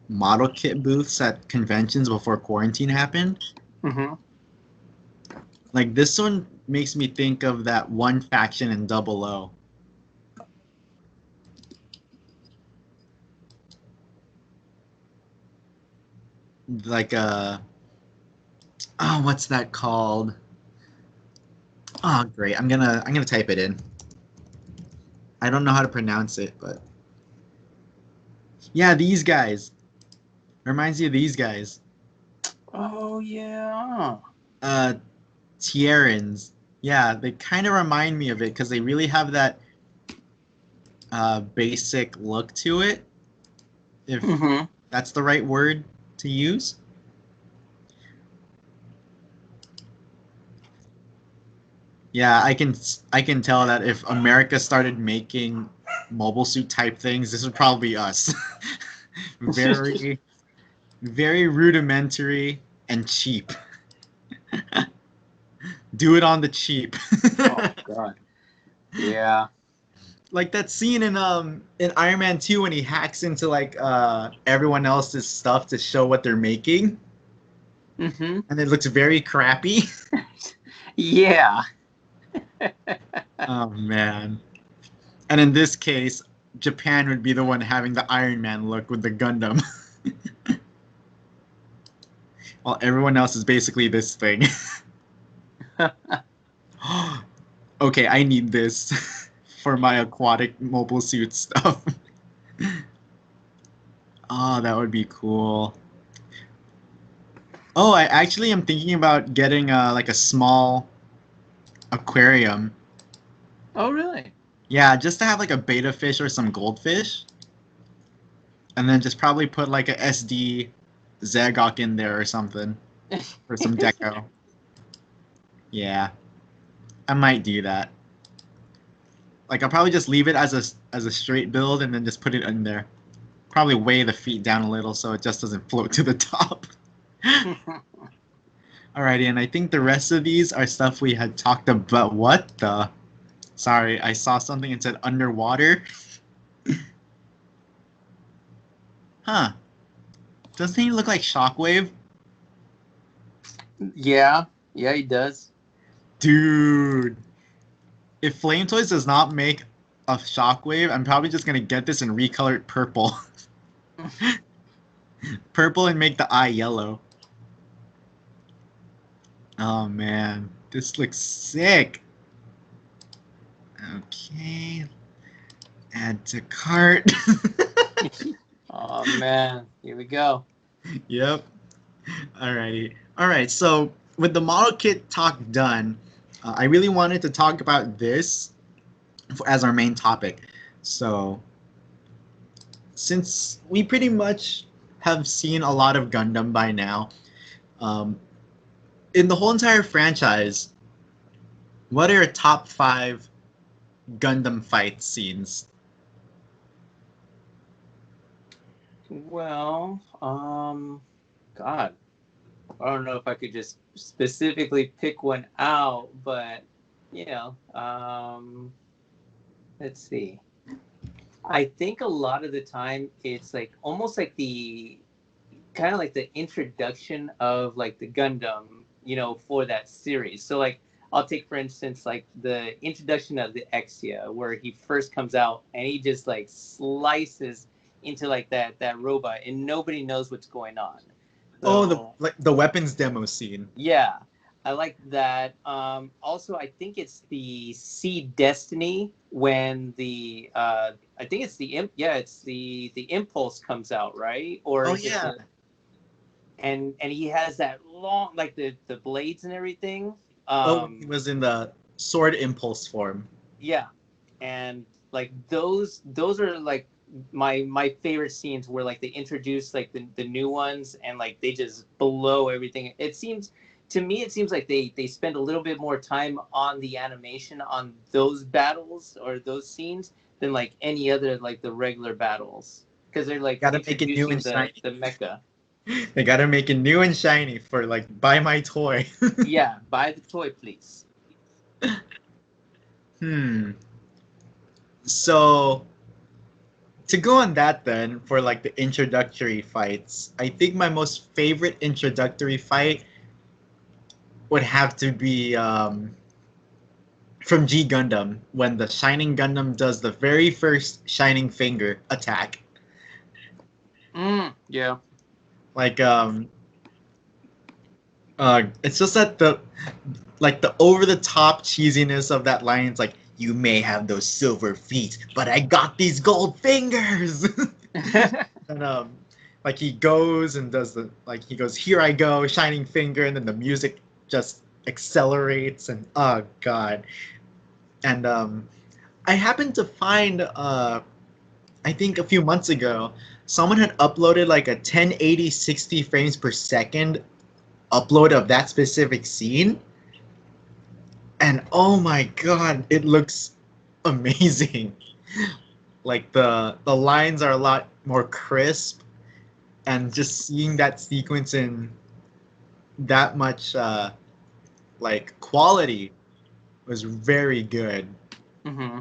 model kit booths at conventions before quarantine happened. Mm-hmm. Like this one makes me think of that one faction in Double O. Like oh, what's that called? Oh, great. I'm gonna type it in. I don't know how to pronounce it, but yeah, these guys. Reminds you of these guys. Oh yeah. Tierans. Yeah, they kind of remind me of it because they really have that basic look to it. If that's the right word to use. Yeah, I can tell that if America started making mobile suit type things, this would probably be us. Very, very rudimentary and cheap. Do it on the cheap. Oh god. Yeah. Like that scene in Iron Man 2 when he hacks into like everyone else's stuff to show what they're making. Mm-hmm. And it looks very crappy. Yeah. Oh man. And in this case, Japan would be the one having the Iron Man look with the Gundam. While everyone else is basically this thing. Okay, I need this for my aquatic mobile suit stuff. Oh, that would be cool. Oh, I actually am thinking about getting like a small aquarium. Oh really? Yeah, just to have like a beta fish or some goldfish. And then just probably put like a SD Zagok in there or something. Or some deco. Yeah. I might do that. Like I'll probably just leave it as a straight build and then just put it in there. Probably weigh the feet down a little so it just doesn't float to the top. Alrighty, and I think the rest of these are stuff we had talked about. What the? Sorry, I saw something and said underwater. Huh. Doesn't he look like Shockwave? Yeah. Yeah, he does. Dude. If Flame Toys does not make a Shockwave, I'm probably just gonna get this and recolor it purple. Purple and make the eye yellow. Oh man, this looks sick. Okay. Add to cart. Oh man, here we go. Yep. Alrighty. Alright, so with the model kit talk done, I really wanted to talk about this as our main topic. So, since we pretty much have seen a lot of Gundam by now, in the whole entire franchise, what are your top 5 Gundam fight scenes? Well, God, I don't know if I could just specifically pick one out, but you know, let's see. I think a lot of the time it's like almost like the kind of like the introduction of like the Gundam, you know, for that series. So like I'll take for instance like the introduction of the Exia where he first comes out and he just like slices into like that robot and nobody knows what's going on. Oh, So the weapons demo scene. yeah, I like that. Also, I think it's the Seed Destiny when the I think it's it's the Impulse comes out, right? Or Oh is it yeah. and he has that long like the blades and everything. Oh, when he was in the sword impulse form. Yeah, and like those are like my favorite scenes where like they introduce like the new ones and like they just blow everything. It seems to me it seems like they spend a little bit more time on the animation on those battles or those scenes than like any other like the regular battles because they're like Gotta make it new introducing and shiny. the mecha. They gotta make it new and shiny for like buy my toy. Yeah, buy the toy, please. So to go on that then for like the introductory fights, I think my most favorite introductory fight would have to be from G Gundam when the Shining Gundam does the very first Shining Finger attack. Yeah. Like it's just that the over the top cheesiness of that line. It's like, you may have those silver feet, but I got these gold fingers. And like he goes and does he goes, here I go, shining finger, and then the music just accelerates and oh god. And I happened to find I think a few months ago someone had uploaded like a 1080 60 frames per second upload of that specific scene, and oh my god, it looks amazing. Like the lines are a lot more crisp, and just seeing that sequence in that much like quality was very good. Mm-hmm.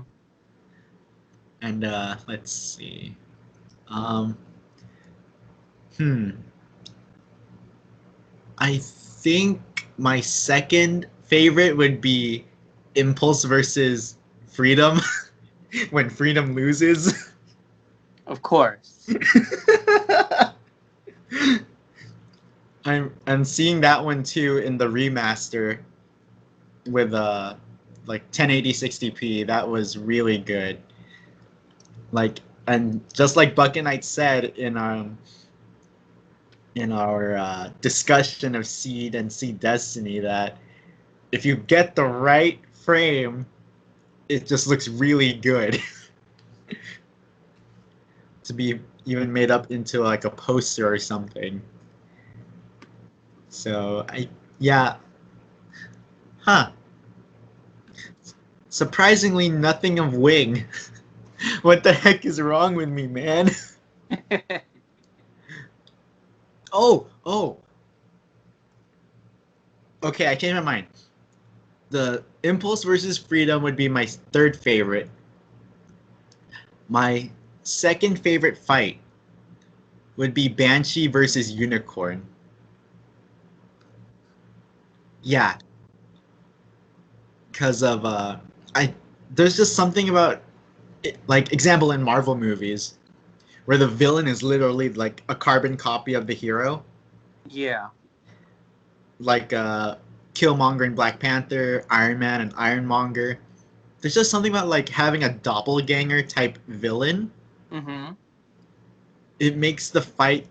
And let's see. Um, hmm. I think my second favorite would be Impulse versus Freedom when Freedom loses. Of course. I'm seeing that one too in the remaster with like 1080 60p. That was really good. Like, and just like BucketKnight said in our discussion of Seed and Seed Destiny, that if you get the right frame, it just looks really good. To be even made up into like a poster or something. So yeah, huh. Surprisingly, nothing of Wing. What the heck is wrong with me, man? Oh. Okay, I changed my mind. The Impulse versus Freedom would be my third favorite. My second favorite fight would be Banshee versus Unicorn. Yeah, because of I there's just something about like example in Marvel movies where the villain is literally like a carbon copy of the hero. Yeah. Like Killmonger in Black Panther, Iron Man and Ironmonger. There's just something about like having a doppelganger type villain. Mm-hmm. It makes the fight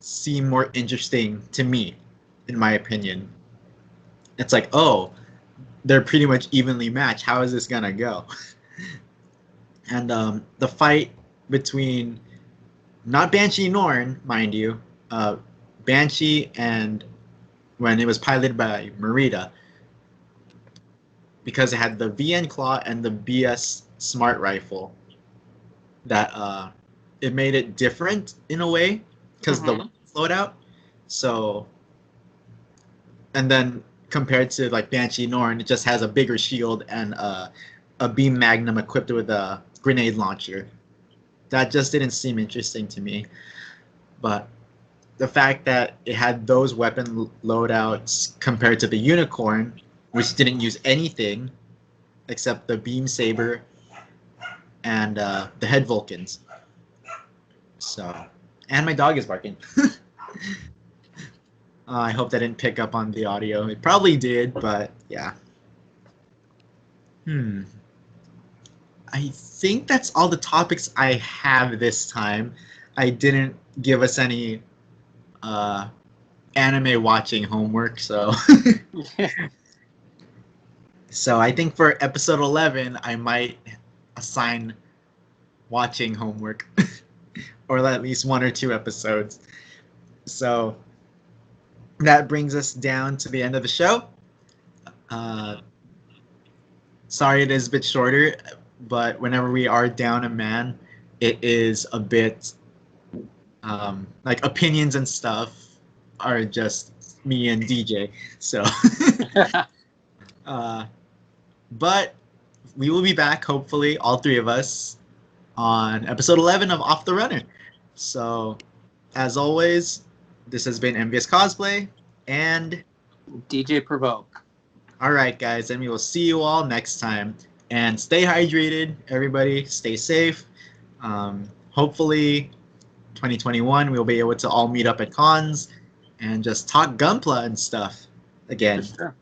seem more interesting to me, in my opinion. It's like, oh, they're pretty much evenly matched. How is this gonna go? And the fight between not Banshee Norn, mind you, Banshee and when it was piloted by Marita, because it had the VN Claw and the BS Smart Rifle, that it made it different in a way because the loadout. So, and then compared to like Banshee Norn, it just has a bigger shield and a beam magnum equipped with a grenade launcher. That just didn't seem interesting to me. But the fact that it had those weapon loadouts compared to the Unicorn, which didn't use anything except the beam saber and the head Vulcans. So, and my dog is barking. I hope that didn't pick up on the audio. It probably did, but yeah. I think that's all the topics I have this time. I didn't give us any anime watching homework, so so I think for episode 11 I might assign watching homework or at least 1 or 2 episodes. So that brings us down to the end of the show. Sorry it is a bit shorter, but whenever we are down a man, it is a bit like opinions and stuff are just me and DJ. So, but we will be back, hopefully, all 3 of us, on episode 11 of Off the Runner. So, as always, this has been MVious Cosplay and DJ Provoke. All right, guys, and we will see you all next time. And stay hydrated, everybody. Stay safe. Hopefully, 2021, we'll be able to all meet up at cons and just talk Gunpla and stuff again. For sure.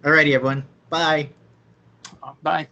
Alrighty, everyone. Bye. Bye.